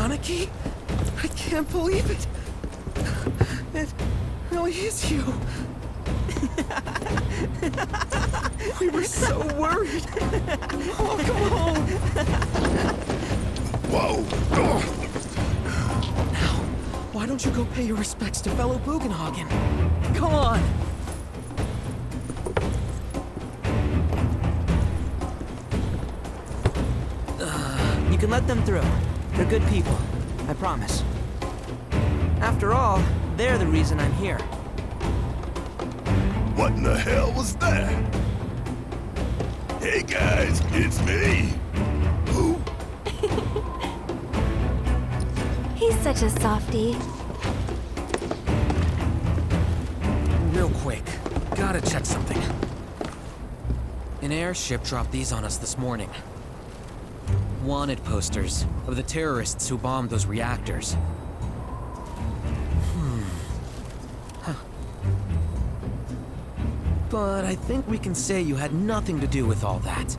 Nanaki? I can't believe it. It really is you. We were so worried. Welcome home. Whoa! Now, why don't you go pay your respects to fellow Bugenhagen? Come on. You can let them through. They're good people. I promise. After all, they're the reason I'm here. What in the hell was that? Hey guys, it's me. Who? He's such a softie. Real quick, gotta check something. An airship dropped these on us this morning. Wanted posters of the terrorists who bombed those reactors. But I think we can say you had nothing to do with all that.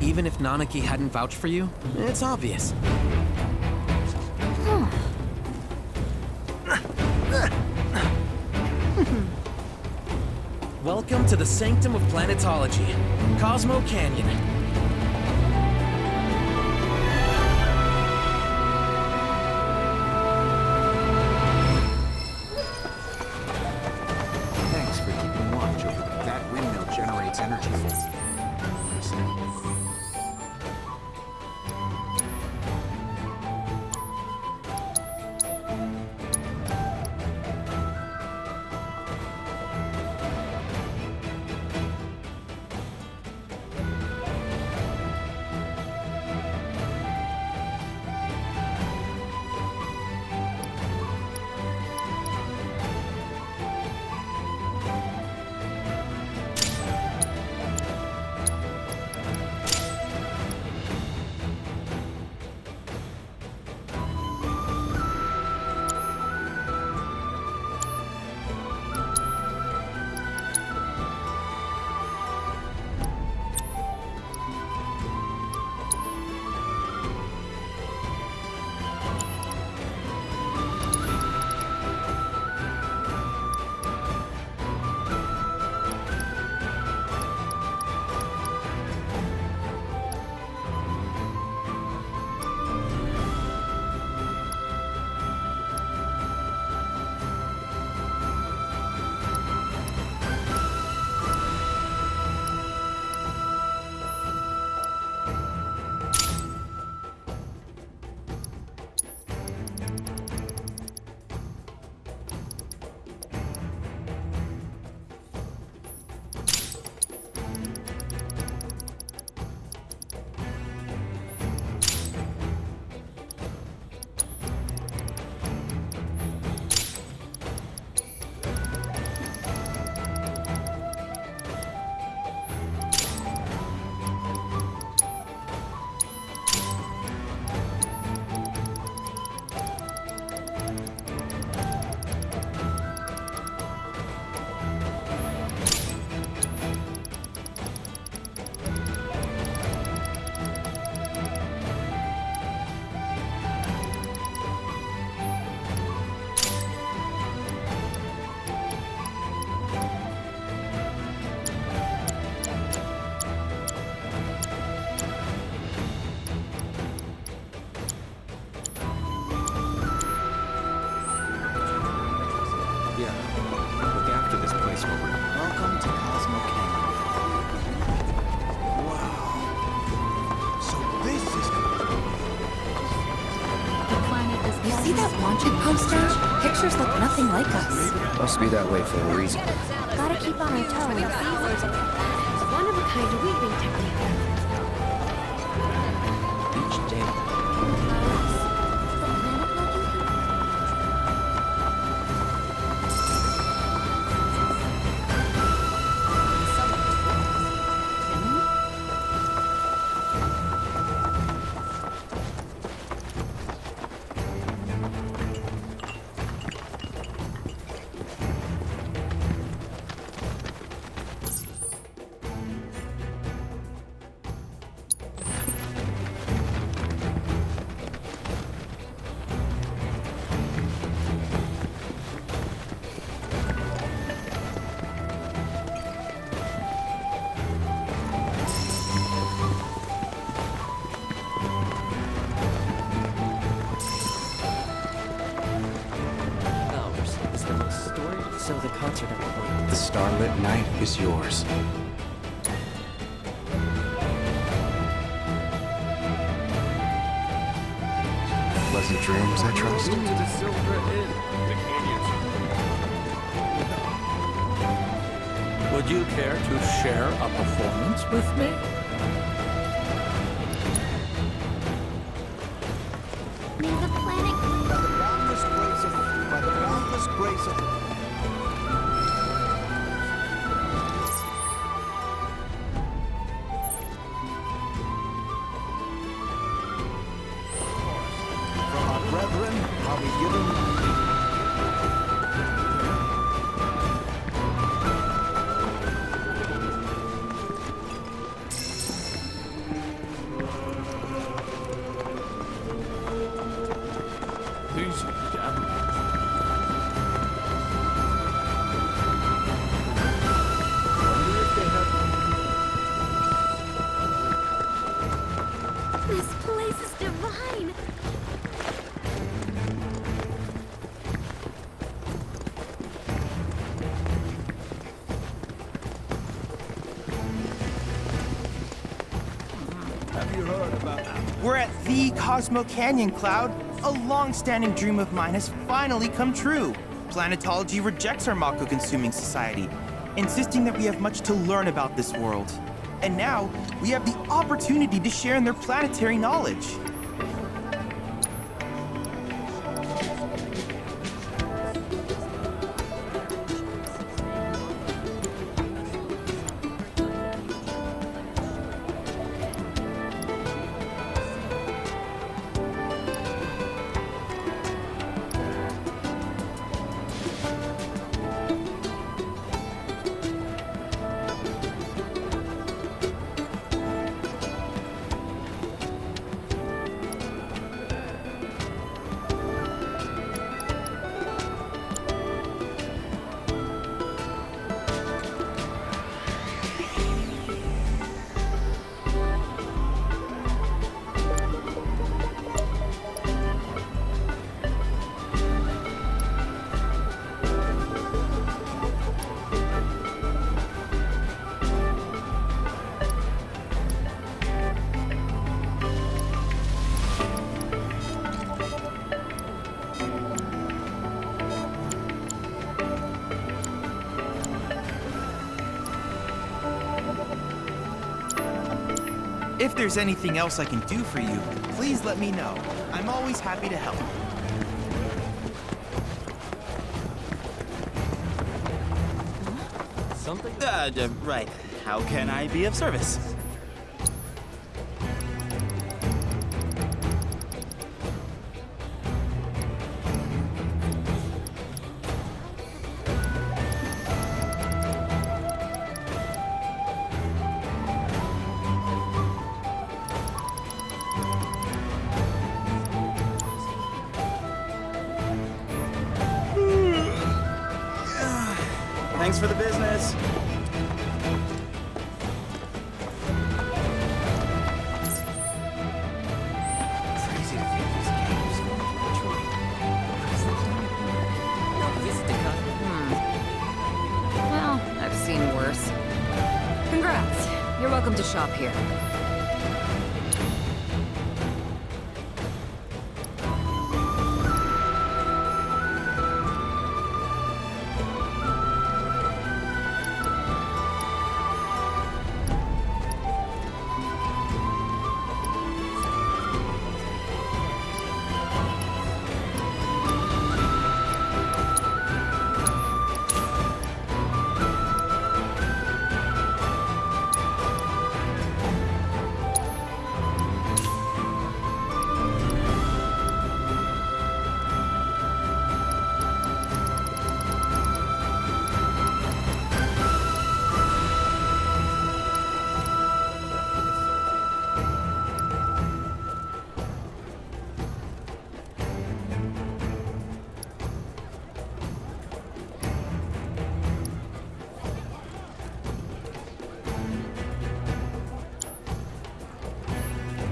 Even if Nanaki hadn't vouched for you, it's obvious. Welcome to the Sanctum of Planetology, Cosmo Canyon. Thanks for keeping watch over that windmill generates energy. Welcome to Cosmo Canyon. Wow. So this is The planet is. You see that wanted poster? Pictures look nothing like us. Must be that way for a reason. Gotta keep on our toes. One of a kind weaving technique. Each day. concert at one. The starlit night is yours. Pleasant dreams, I trust. Would you care to share a performance with me? May the planet By the boundless grace of From our brethren are we given These damn. This place is divine. We're at the Cosmo Canyon, Cloud. A long-standing dream of mine has finally come true. Planetology rejects our Mako-consuming society, insisting that we have much to learn about this world. And now, we have the opportunity to share in their planetary knowledge. If there's anything else I can do for you, please let me know. I'm always happy to help. Something? Right. How can I be of service? Thanks for the business. Crazy to think these games won't actually. No visit to Well, I've seen worse. Congrats. You're welcome to shop here.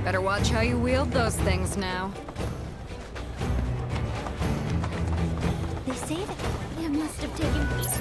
Better watch how you wield those things now. This save it. It must have taken pieces.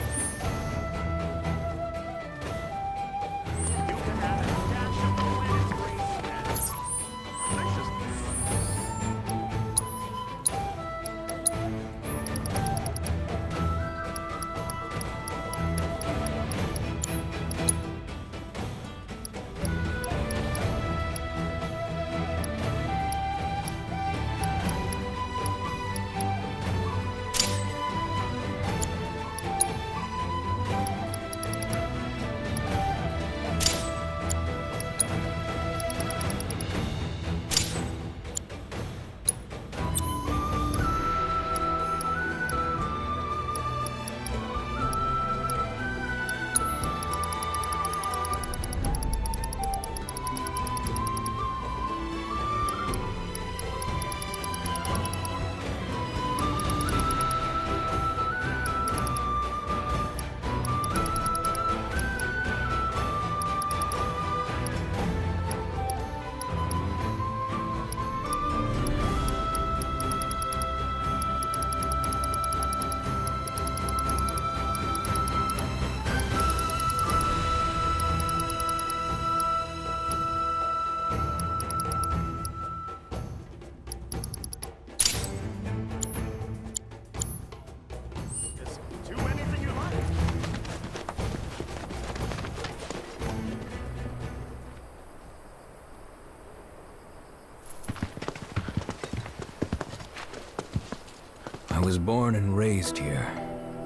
I was born and raised here,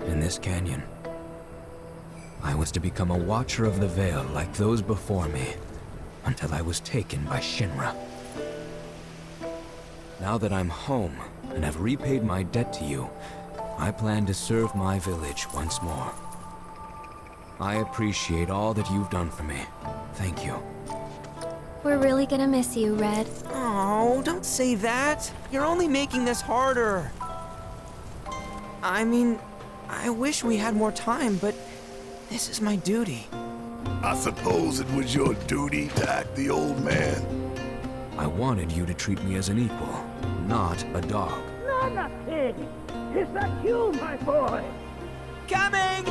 in this canyon. I was to become a Watcher of the Veil like those before me, until I was taken by Shinra. Now that I'm home, and have repaid my debt to you, I plan to serve my village once more. I appreciate all that you've done for me. Thank you. We're really gonna miss you, Red. Oh, don't say that. You're only making this harder. I mean, I wish we had more time, but this is my duty. I suppose it was your duty to act the old man. I wanted you to treat me as an equal, not a dog. Not a pig. Is that you, my boy? Coming!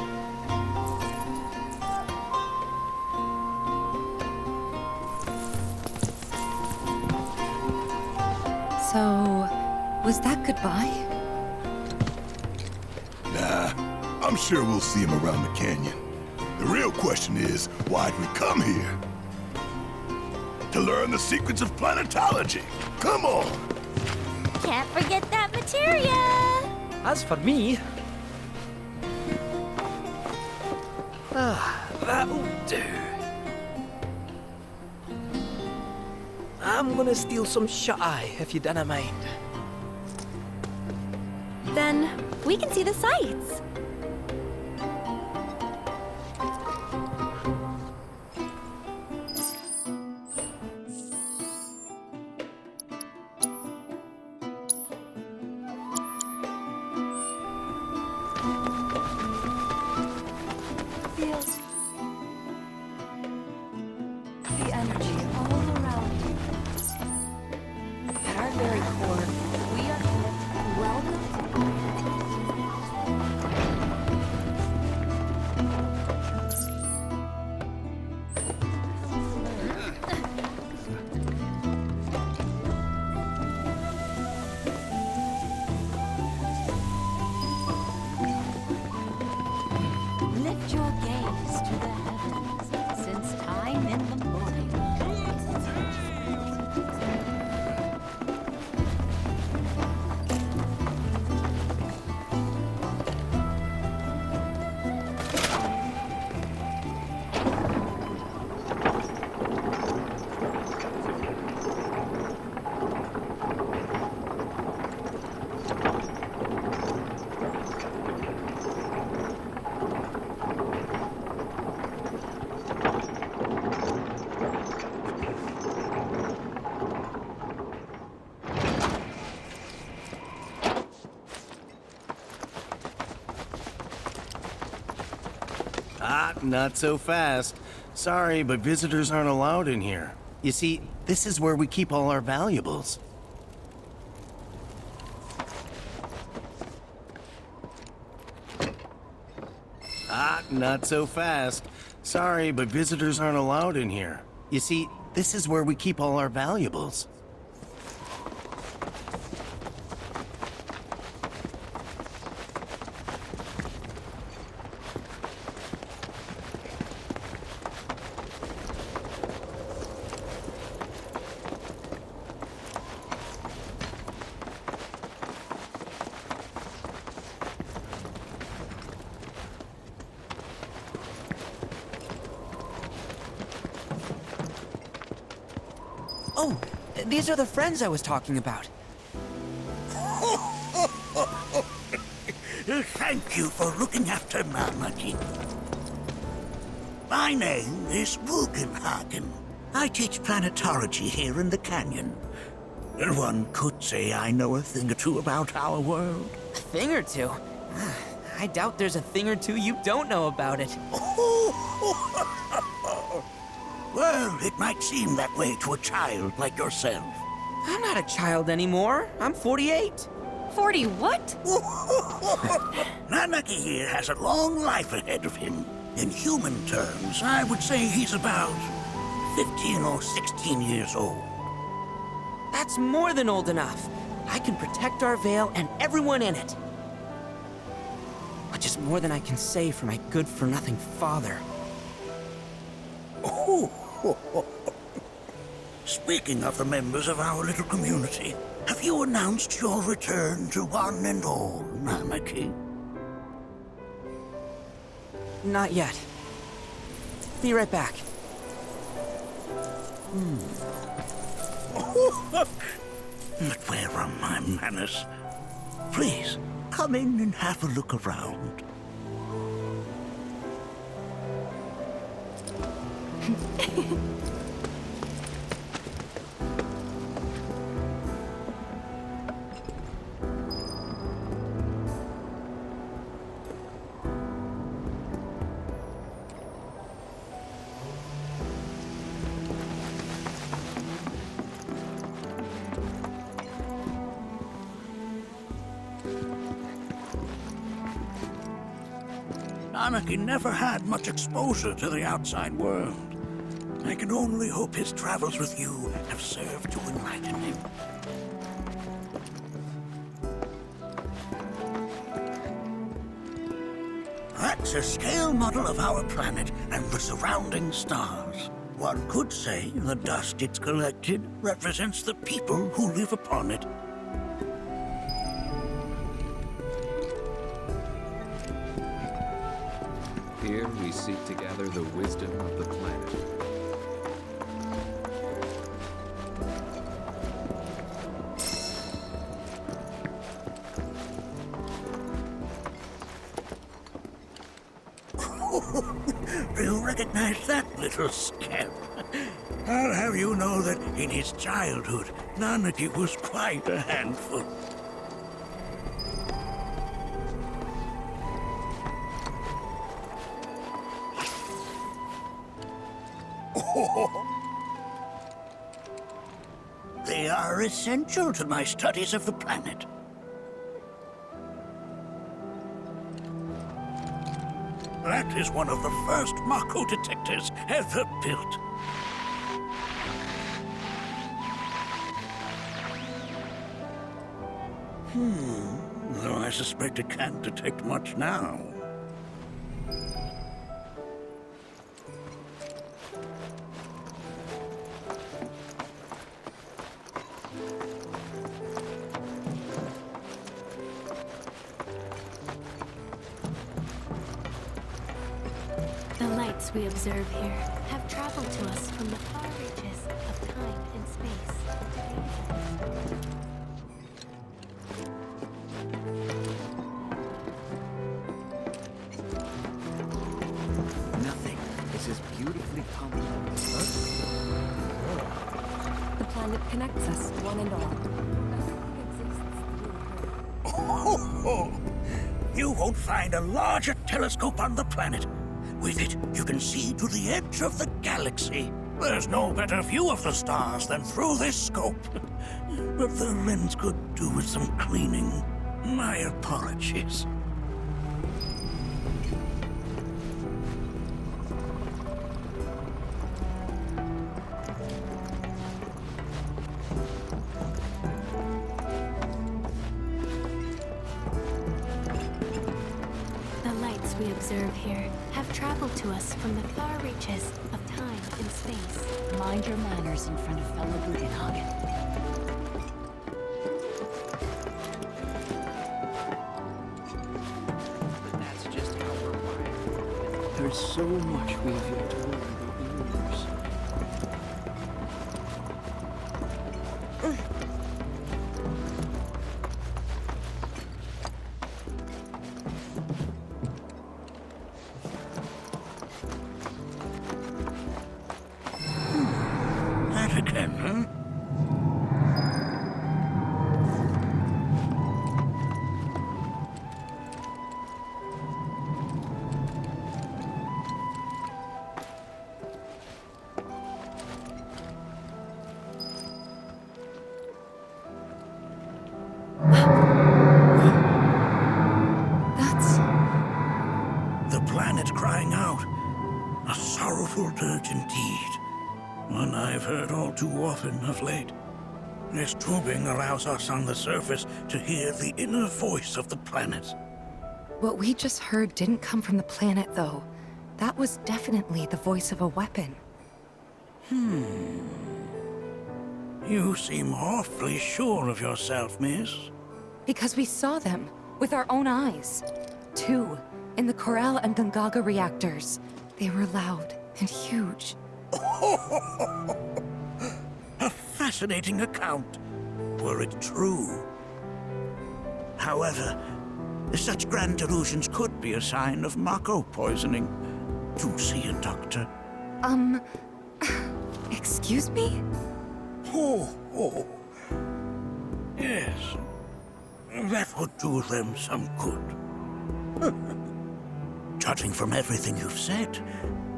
So, was that goodbye? Nah, I'm sure we'll see him around the canyon. The real question is, why'd we come here? To learn the secrets of planetology. Come on! Can't forget that materia! As for me... that'll do. I'm gonna steal some shut-eye, if you don't mind. Then we can see the sights. Feels the energy all around you. At our very core, we are connected. Welcome to lift your gaze to the heavens since time in the morning. Not so fast. Sorry, but visitors aren't allowed in here. You see, this is where we keep all our valuables. Not so fast. Sorry, but visitors aren't allowed in here. You see, this is where we keep all our valuables. Oh, these are the friends I was talking about. Thank you for looking after Nanaki. My name is Bugenhagen. I teach planetology here in the canyon. One could say I know a thing or two about our world. A thing or two? I doubt there's a thing or two you don't know about it. Well, it might seem that way to a child like yourself. I'm not a child anymore. I'm 48. 40 what? Nanaki here has a long life ahead of him. In human terms, I would say he's about 15 or 16 years old. That's more than old enough. I can protect our Vale and everyone in it. Which is more than I can say for my good-for-nothing father. Speaking of the members of our little community, have you announced your return to one and all, Nanaki? Not yet. Be right back. But where are my manners? Please, come in and have a look around. Nanaki never had much exposure to the outside world. I can only hope his travels with you have served to enlighten him. That's a scale model of our planet and the surrounding stars. One could say the dust it's collected represents the people who live upon it. Here we seek to gather the wisdom of the planet. Do you recognize that little scamp? I'll have you know that in his childhood, Nanaki was quite a handful. They are essential to my studies of the planet. That is one of the first Mako detectors ever built. Though I suspect it can't detect much now. The lights we observe here have traveled to us from the far reaches of time and space. Nothing is as beautifully complex as Earth. The planet connects us, one and all. You won't find a larger telescope on the planet. With it, you can see to the edge of the galaxy. There's no better view of the stars than through this scope. But the lens could do with some cleaning. My apologies. lights we observe here have traveled to us from the far reaches of time and space. Mind your manners in front of fellow Bugenhagen. But that's just how we're wired. There's so much we have yet to learn about the universe. That again, huh? That's... The planet crying out. A sorrowful dirge indeed. One I've heard all too often of late. This tubing allows us on the surface to hear the inner voice of the planet. What we just heard didn't come from the planet, though. That was definitely the voice of a weapon. You seem awfully sure of yourself, miss. Because we saw them, with our own eyes. 2, in the Corel and Gungaga reactors. They were loud and huge. A fascinating account, were it true. However, such grand delusions could be a sign of Mako poisoning. Do see a doctor. Excuse me? Oh. Yes. That would do them some good. Judging from everything you've said,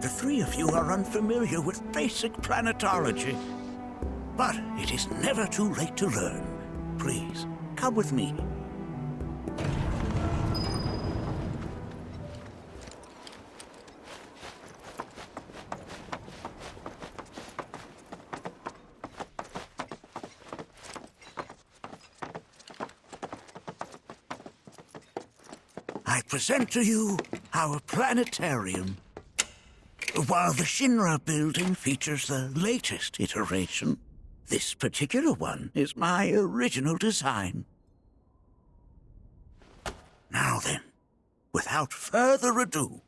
the three of you are unfamiliar with basic planetology. But it is never too late to learn. Please, come with me. I present to you our planetarium. While the Shinra building features the latest iteration, this particular one is my original design. Now then, without further ado,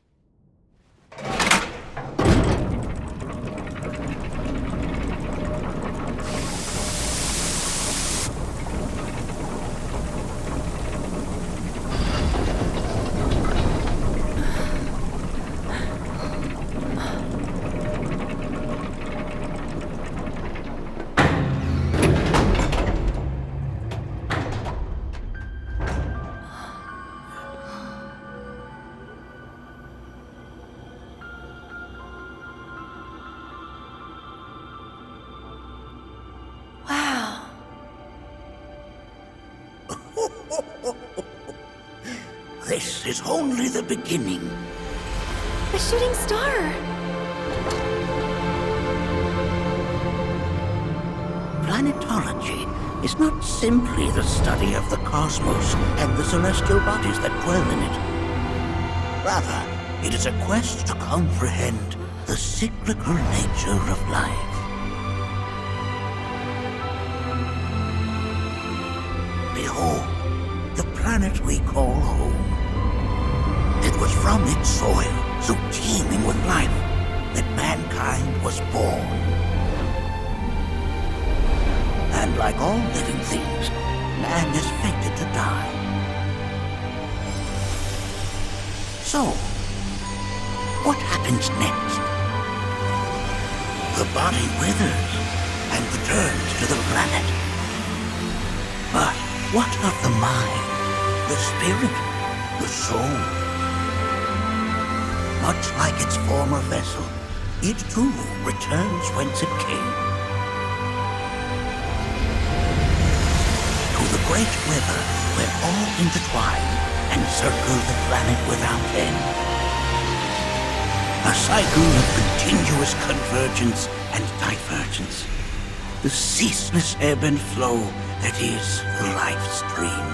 this is only the beginning. A shooting star! Planetology is not simply the study of the cosmos and the celestial bodies that dwell in it. Rather, it is a quest to comprehend the cyclical nature of life. Behold, the planet we call home. It was from its soil, so teeming with life, that mankind was born. And like all living things, man is fated to die. So, what happens next? The body withers and returns to the planet. But what of the mind, the spirit, the soul? Much like its former vessel, it too returns whence it came. To the great river where all intertwine and circle the planet without end. A cycle of continuous convergence and divergence. The ceaseless ebb and flow that is the life stream.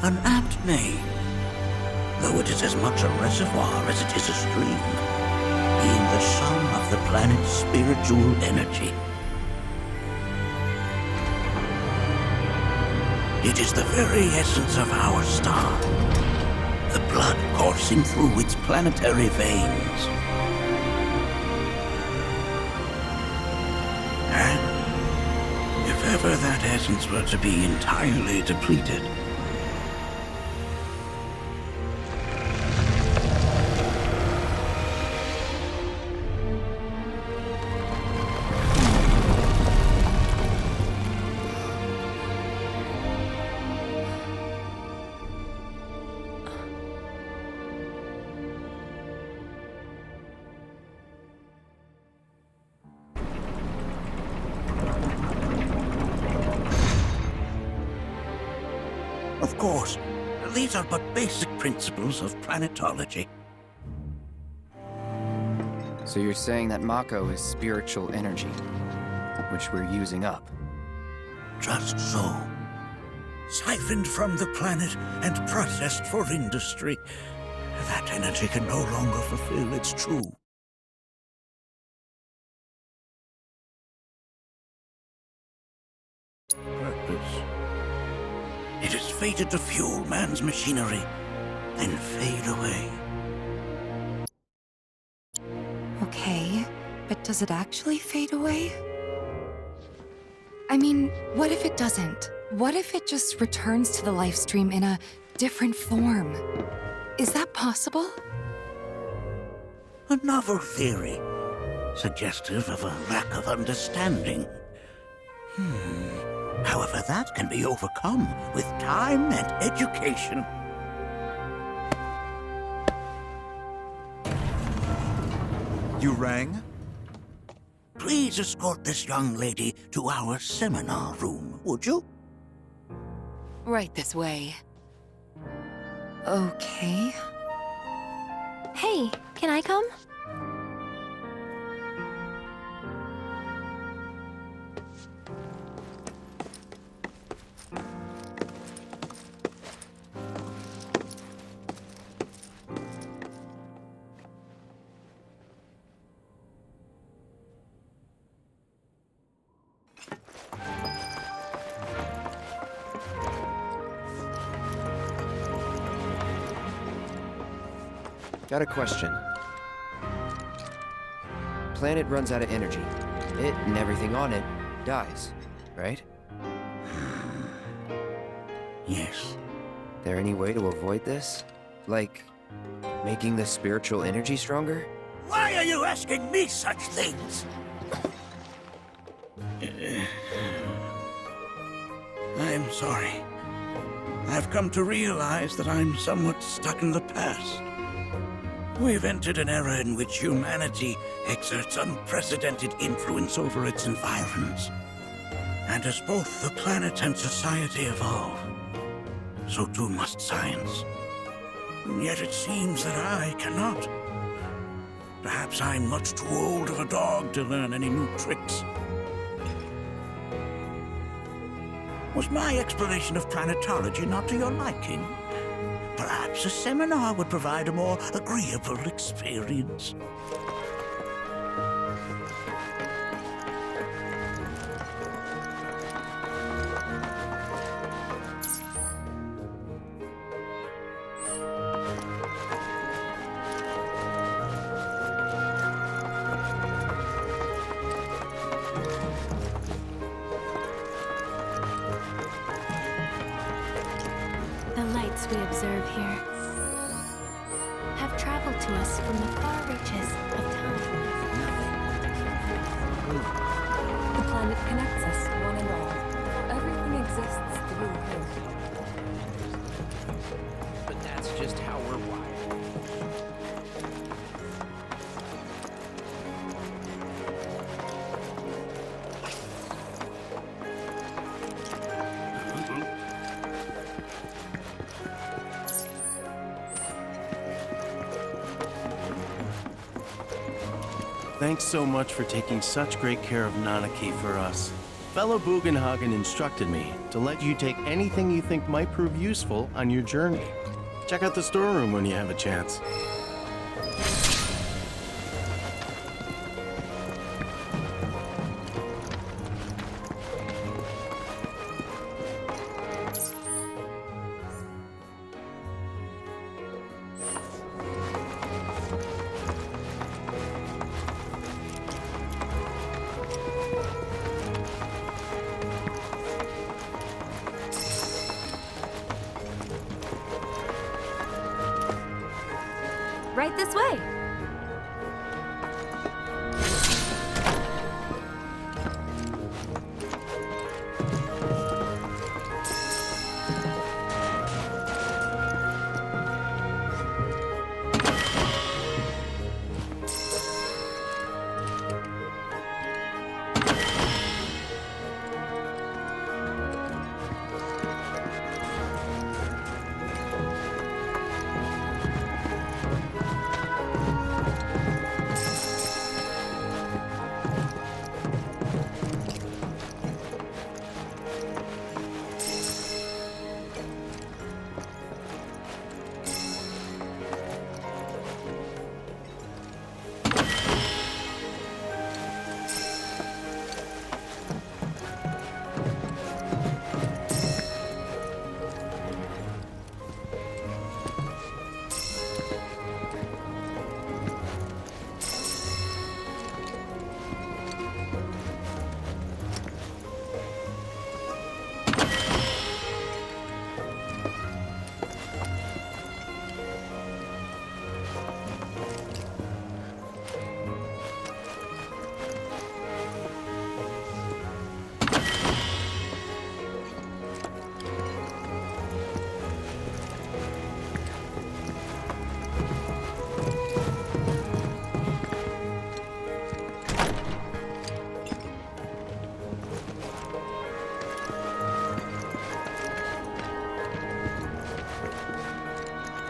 An apt name, though it is as much a reservoir as it is a stream, being the sum of the planet's spiritual energy. It is the very essence of our star, the blood coursing through its planetary veins. And if ever that essence were to be entirely depleted, of course, these are but basic principles of planetology. So you're saying that Mako is spiritual energy, which we're using up? Just so. Siphoned from the planet and processed for industry, that energy can no longer fulfill its true purpose. It is fated to fuel man's machinery, then fade away. Okay, but does it actually fade away? I mean, what if it doesn't? What if it just returns to the life stream in a different form? Is that possible? A novel theory, suggestive of a lack of understanding. However, that can be overcome with time and education. You rang? Please escort this young lady to our seminar room, would you? Right this way. Okay. Hey, can I come? Got a question. Planet runs out of energy. It and everything on it dies, right? Yes. There any way to avoid this? Like, making the spiritual energy stronger? Why are you asking me such things? I'm sorry. I've come to realize that I'm somewhat stuck in the past. We've entered an era in which humanity exerts unprecedented influence over its environs. And as both the planet and society evolve, so too must science. And yet it seems that I cannot. Perhaps I'm much too old of a dog to learn any new tricks. Was my explanation of planetology not to your liking? Perhaps a seminar would provide a more agreeable experience. The lights we observe here have traveled to us from the far reaches of time. The planet connects us, one and all. Everything exists through him. But that's just how we're wired. Thanks so much for taking such great care of Nanaki for us. Fellow Bugenhagen instructed me to let you take anything you think might prove useful on your journey. Check out the storeroom when you have a chance. Right this way.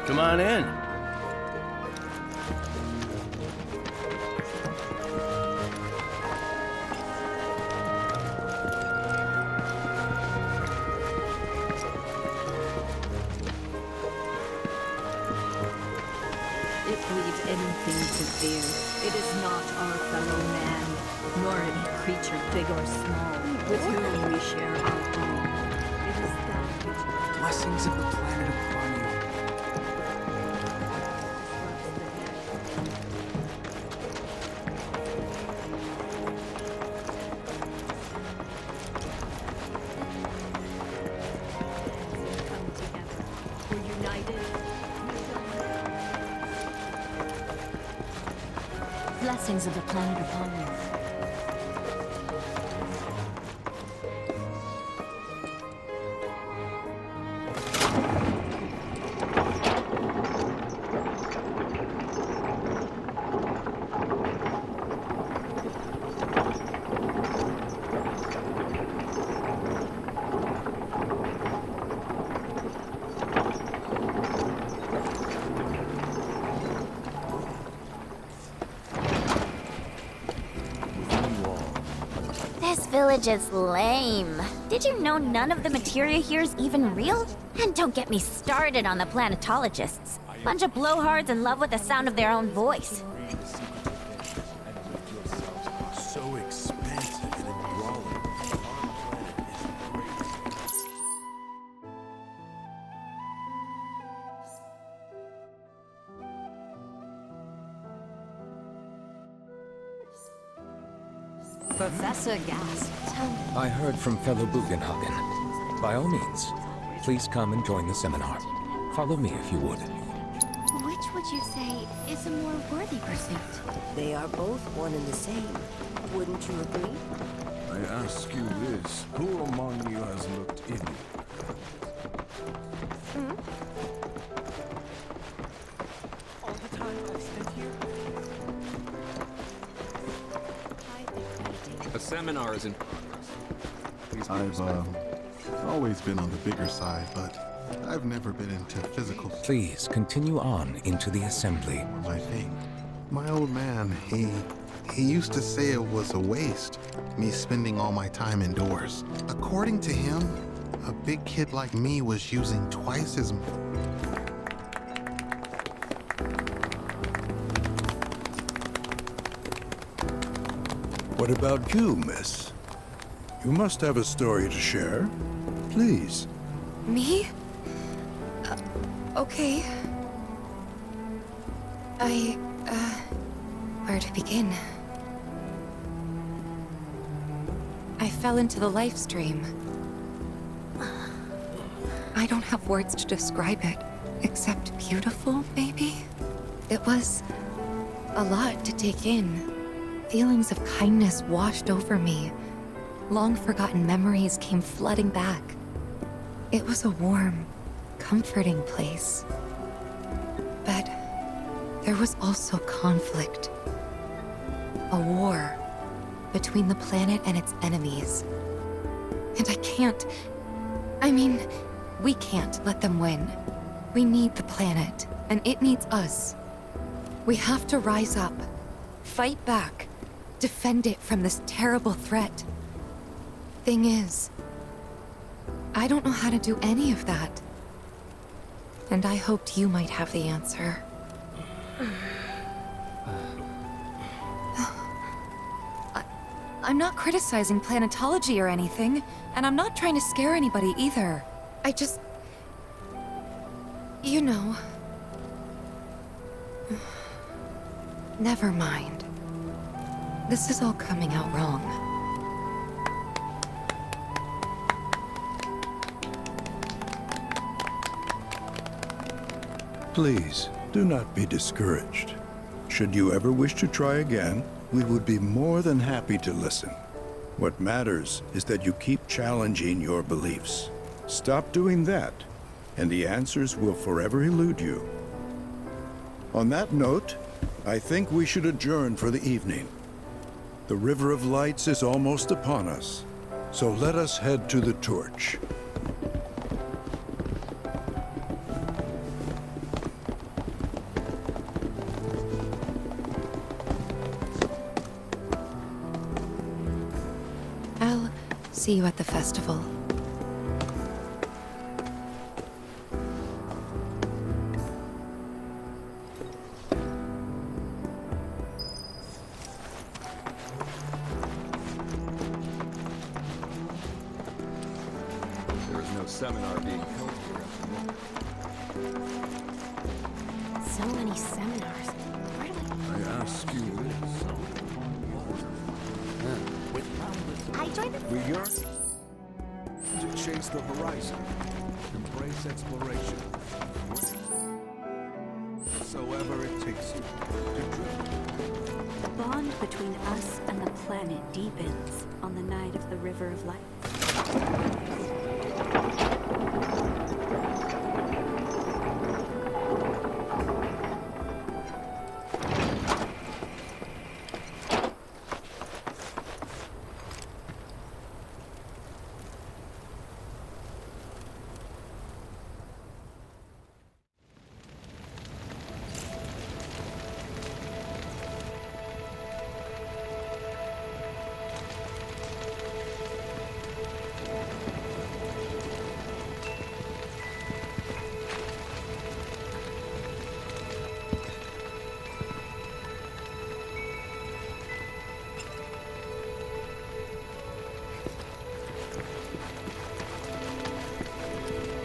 Come on in. If we've anything to fear, it is not our fellow man, nor any creature big or small, with whom we share our home. It is that which... Blessings of the planet upon you. Blessings of the planet upon you. This village is lame. Did you know none of the materia here is even real? And don't get me started on the planetologists. Bunch of blowhards in love with the sound of their own voice. So expansive and enthralling. Professor Gast, tell me. I heard from fellow Bugenhagen. By all means, please come and join the seminar. Follow me if you would. Which would you say is a more worthy pursuit? They are both one and the same. Wouldn't you agree? I ask you this, who among you has looked inward? All the time I've spent here. A seminar is in progress. Please be I've respectful. always been on the bigger side, but I've never been into physical. Please continue on into the assembly. My thing. My old man, he He used to say it was a waste, me spending all my time indoors. According to him, a big kid like me was using twice as much. What about you, miss? You must have a story to share. Please. Me? Okay. Where to begin? I fell into the life stream. I don't have words to describe it, except beautiful, maybe? It was a lot to take in. Feelings of kindness washed over me. Long-forgotten memories came flooding back. It was a warm, comforting place. But there was also conflict. A war between the planet and its enemies. And we can't let them win. We need the planet, and it needs us. We have to rise up, fight back, defend it from this terrible threat. Thing is, I don't know how to do any of that. And I hoped you might have the answer. I'm not criticizing planetology or anything, and I'm not trying to scare anybody either. I just... You know... Never mind. This is all coming out wrong. Please, do not be discouraged. Should you ever wish to try again, we would be more than happy to listen. What matters is that you keep challenging your beliefs. Stop doing that, and the answers will forever elude you. On that note, I think we should adjourn for the evening. The River of Lights is almost upon us, so let us head to the torch. I'll see you at the festival. There is no seminar being held here at the moment. So many seminars. Where do I ask you this. I joined the... We yearn to chase the horizon, embrace exploration, whatsoever it takes you to dream. The bond between us and the planet deepens on the night of the River of Light.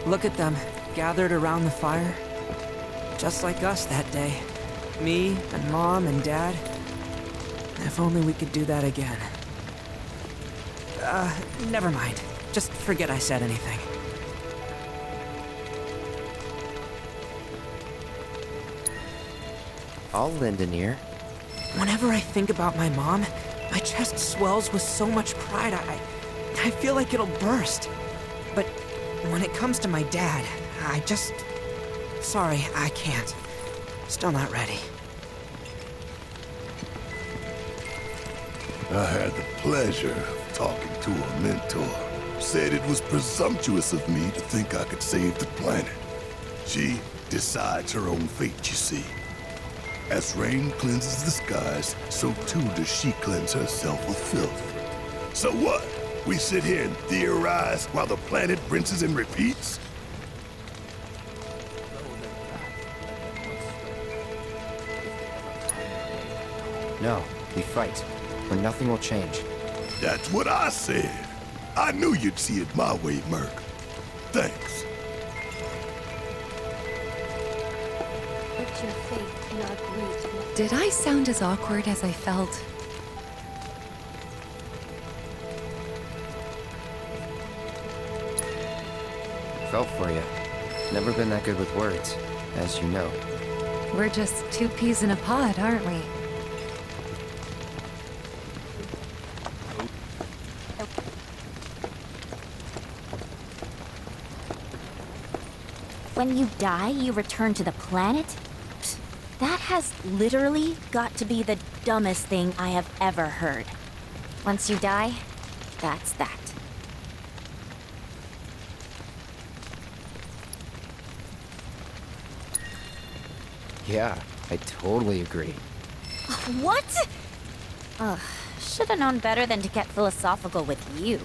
Look at them, gathered around the fire. Just like us that day. Me and Mom and Dad. If only we could do that again. Never mind. Just forget I said anything. I'll lend an ear. Whenever I think about my mom, my chest swells with so much pride, I feel like it'll burst. But when it comes to my dad, I just... Sorry, I can't. Still not ready. I had the pleasure of talking to a mentor. Said it was presumptuous of me to think I could save the planet. She decides her own fate, you see. As rain cleanses the skies, so too does she cleanse herself with filth. So what? We sit here and theorize while the planet rinses and repeats? No, we fight, or nothing will change. That's what I said. I knew you'd see it my way, Merc. Thanks. Put your faith in our great. Did I sound as awkward as I felt? Felt for you. Never been that good with words, as you know. We're just two peas in a pod, aren't we? When you die, you return to the planet? Psst, that has literally got to be the dumbest thing I have ever heard. Once you die, that's that. Yeah, I totally agree. What? Ugh, should have known better than to get philosophical with you.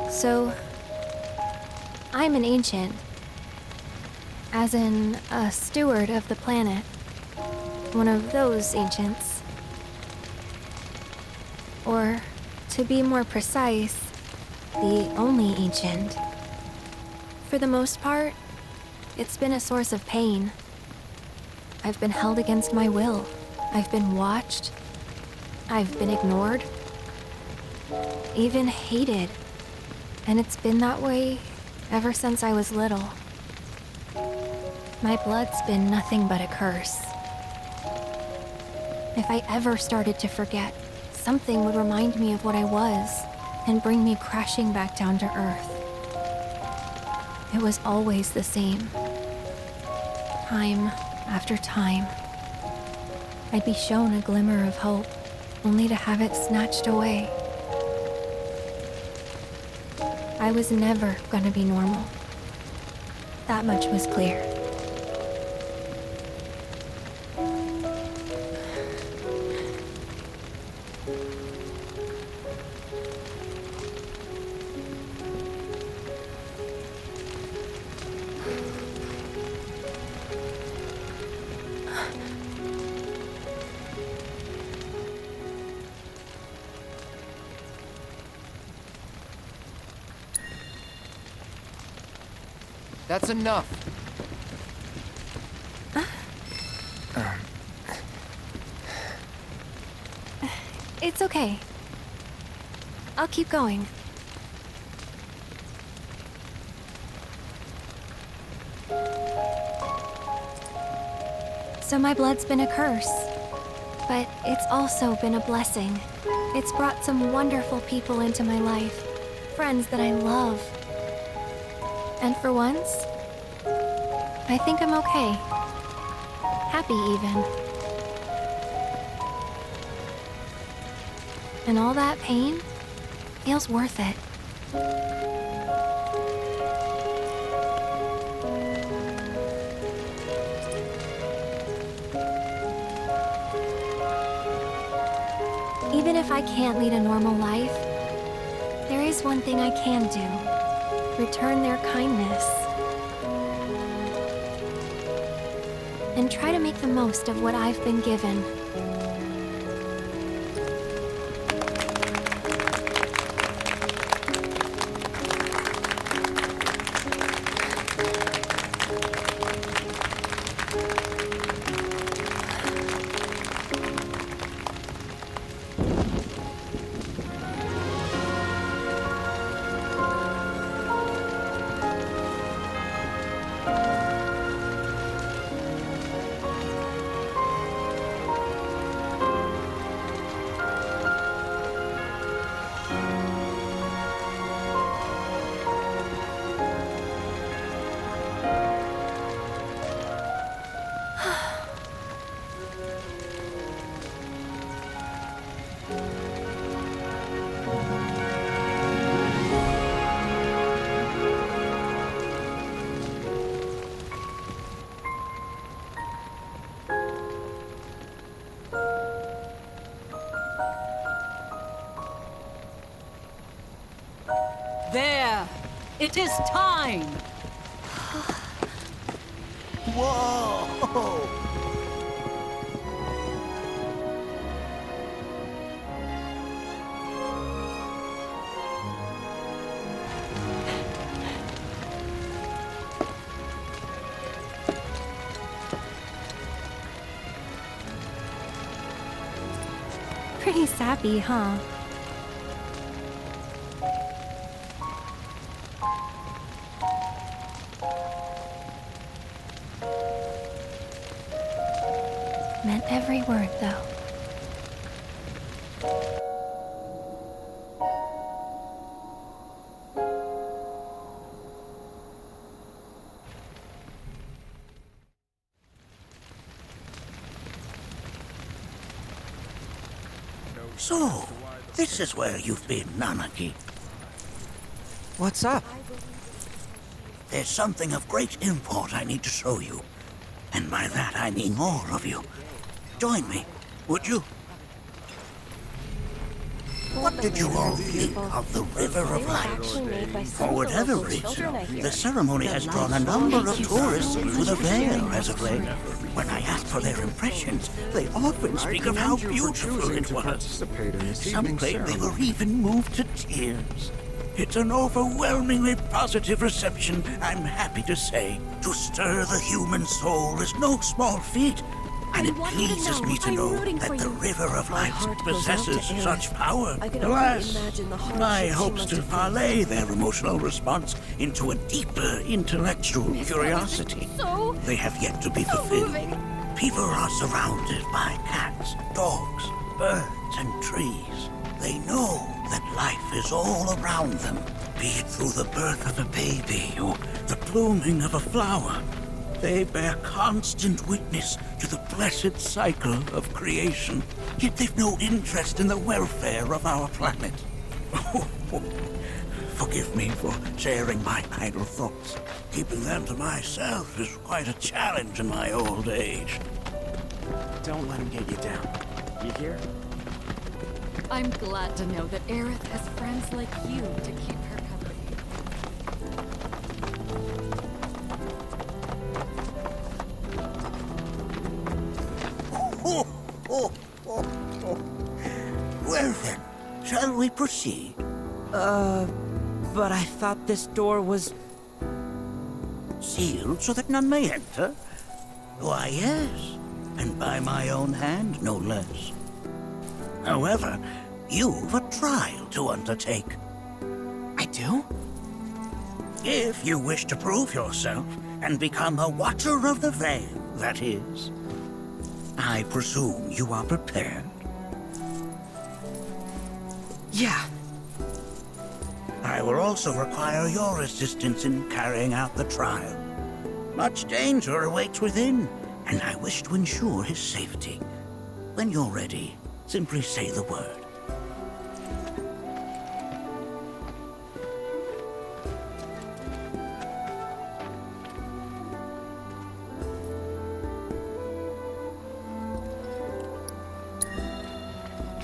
So, I'm an ancient. As in, a steward of the planet. One of those ancients. Or, to be more precise, the only ancient. For the most part, it's been a source of pain. I've been held against my will. I've been watched. I've been ignored. Even hated. And it's been that way ever since I was little. My blood's been nothing but a curse. If I ever started to forget, something would remind me of what I was and bring me crashing back down to Earth. It was always the same. Time after time. I'd be shown a glimmer of hope, only to have it snatched away. I was never gonna be normal. That much was clear. That's enough. It's okay. I'll keep going. So my blood's been a curse, but it's also been a blessing. It's brought some wonderful people into my life, friends that I love. And for once, I think I'm okay. Happy even. And all that pain feels worth it. Even if I can't lead a normal life, there is one thing I can do. Return their kindness. And try to make the most of what I've been given. There! It is time! Whoa! Pretty sappy, huh? Meant every word, though. So, this is where you've been, Nanaki. What's up? There's something of great import I need to show you. And by that I mean all of you. Join me, would you? What did you all think of the River of Lights? For whatever reason, the ceremony has drawn a number of tourists to the Vale as of late. When I ask for their impressions, they often speak of how beautiful it was. Some claim they were even moved to tears. It's an overwhelmingly positive reception, I'm happy to say. To stir the human soul is no small feat, and it pleases me to know that the River of Lights possesses such power. Alas, my hopes to parlay their emotional response into a deeper intellectual curiosity. They have yet to be fulfilled. People are surrounded by cats, dogs, birds, and trees. They know that life is all around them, be it through the birth of a baby or the blooming of a flower. They bear constant witness to the blessed cycle of creation, yet they've no interest in the welfare of our planet. Forgive me for sharing my idle thoughts. Keeping them to myself is quite a challenge in my old age. Don't let him get you down. You hear? I'm glad to know that Aerith has friends like you to keep her company. Well then, shall we proceed? But I thought this door was... Sealed so that none may enter? Why, yes, and by my own hand, no less. However, you've a trial to undertake. I do? If you wish to prove yourself and become a Watcher of the Vale, that is. I presume you are prepared? Yeah. I will also require your assistance in carrying out the trial. Much danger awaits within, and I wish to ensure his safety. When you're ready, simply say the word.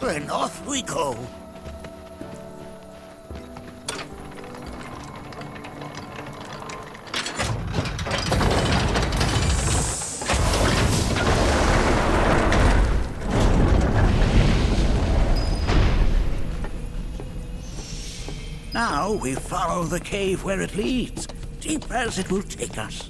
Then off we go. Now we follow the cave where it leads, deep as it will take us.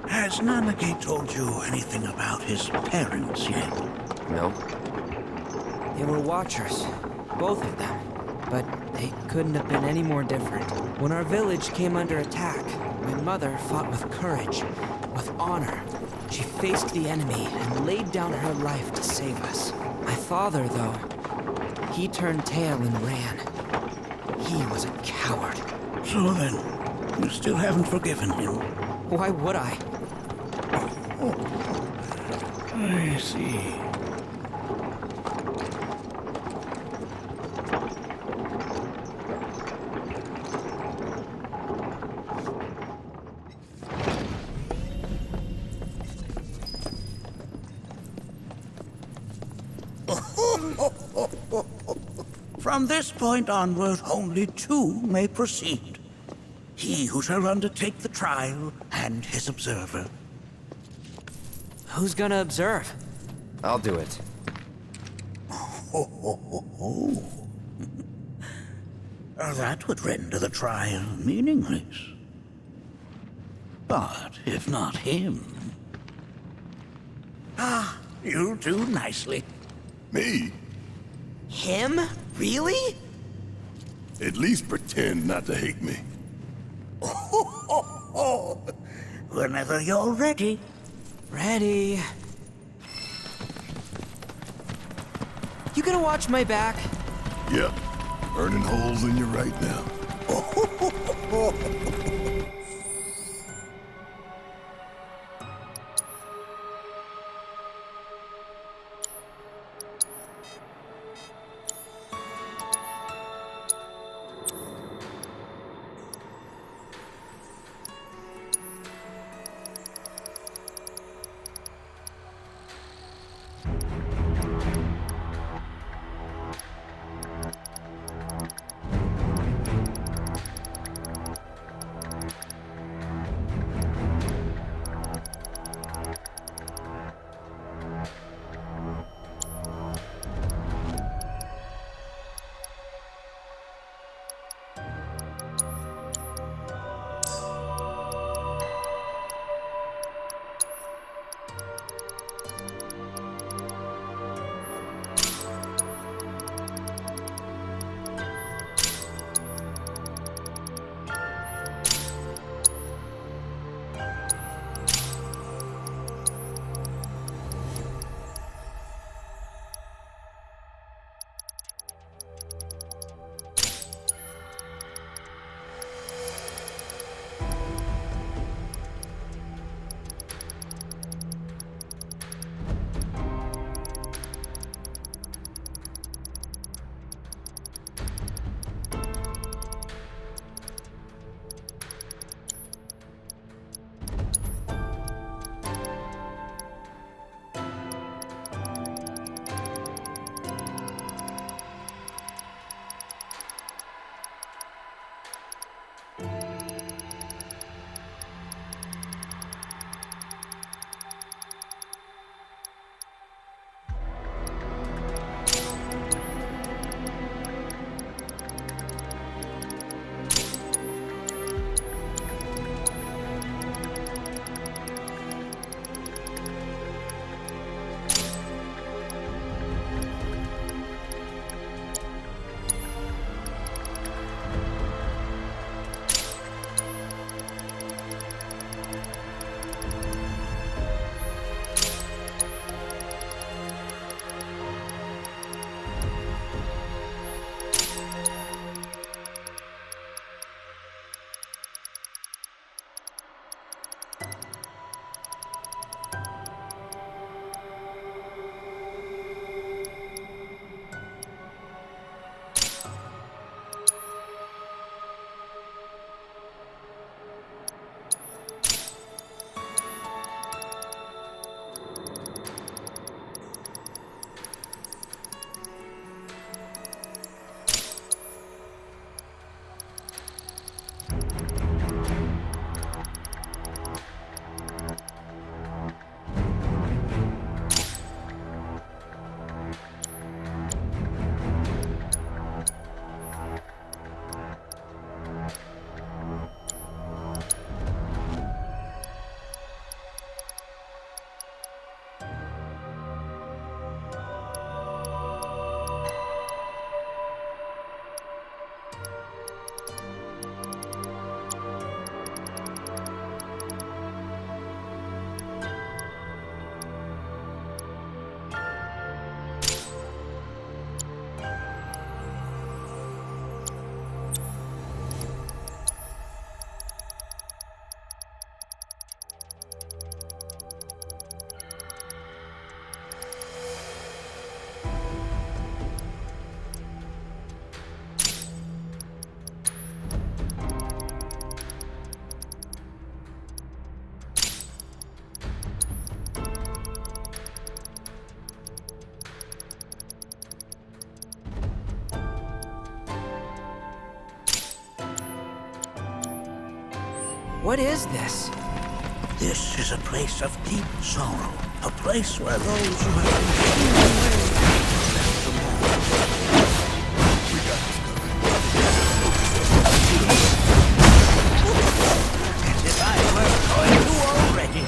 Has Nanaki told you anything about his parents yet? No. They were Watchers, both of them. But they couldn't have been any more different. When our village came under attack, my mother fought with courage, with honor. She faced the enemy and laid down her life to save us. My father, though, he turned tail and ran. He was a coward. So then, you still haven't forgiven him? Why would I? I see. From this point onward, only two may proceed. He who shall undertake the trial, and his observer. Who's gonna observe? I'll do it. That would render the trial meaningless. But if not him... you'll do nicely. Me? Him? Really? At least pretend not to hate me. Whenever you're ready. Ready. You gonna watch my back? Yep. Burning holes in you right now. What is this? This is a place of deep sorrow. A place where those who have been taken away left to mourn. We got this covered. As if I weren't going to already.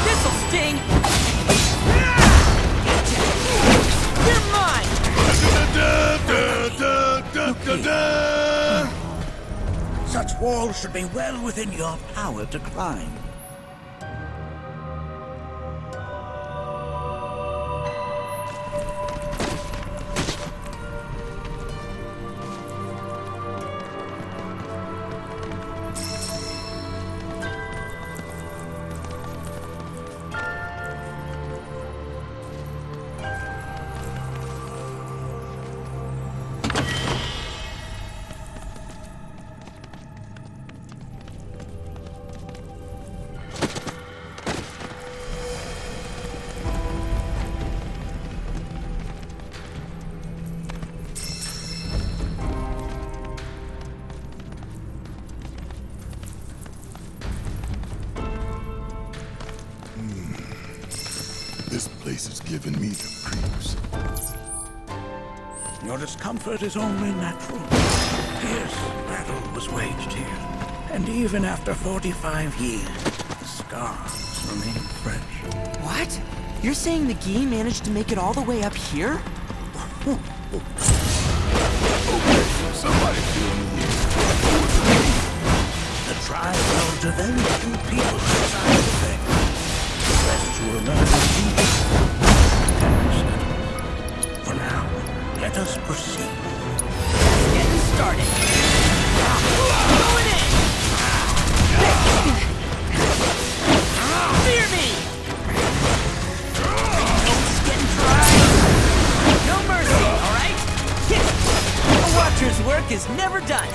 This'll sting! You're mine! Such walls should be well within your power to climb. This place is giving me the creeps. Your discomfort is only natural. Fierce battle was waged here. And even after 45 years, the scars remain fresh. What? You're saying the Gi managed to make it all the way up here? Somebody fill me in. The tribe will avenge two people inside the thing. The rest will emerge for now, let us proceed. Getting started. Going in! Fear me! Notes getting dry. No mercy, all right? A watcher's work is never done.